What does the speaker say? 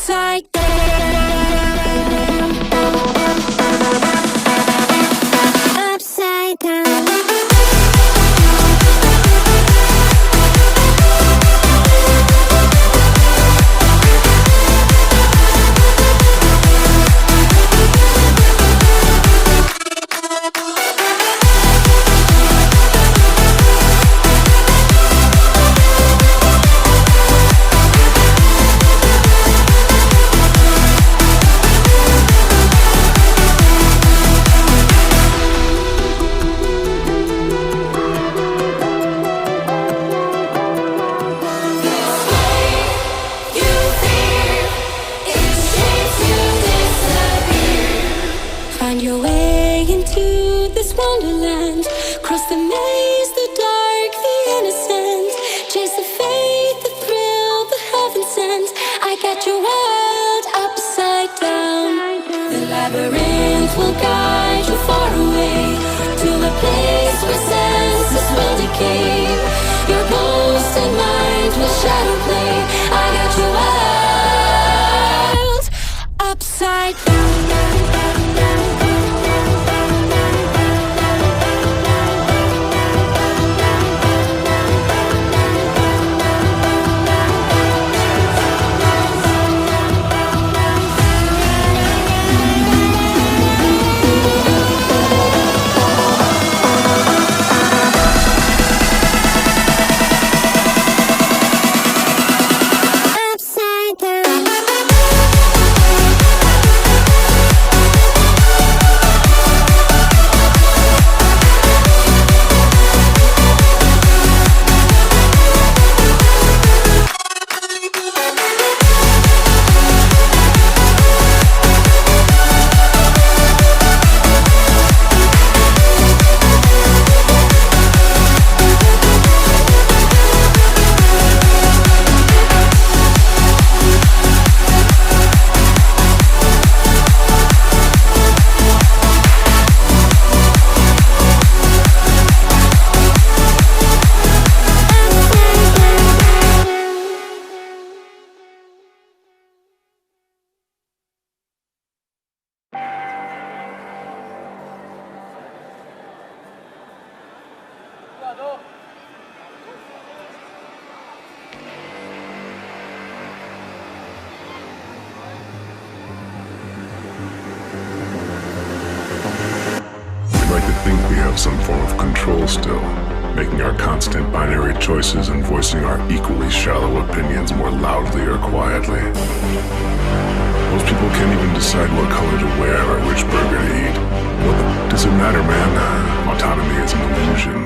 upside down, upside down. Find your way into this wonderland. Cross the maze, the dark, the innocent. Chase the faith, the thrill, the heaven sent. I got your world upside down. The labyrinth will guide you far away to a place where senses will decay. Your ghost and mind will shadow play. I got your world upside down. We have some form of control still, making our constant binary choices and voicing our equally shallow opinions more loudly or quietly. Most people can't even decide what color to wear or which burger to eat. What does it matter, man? Autonomy is an illusion.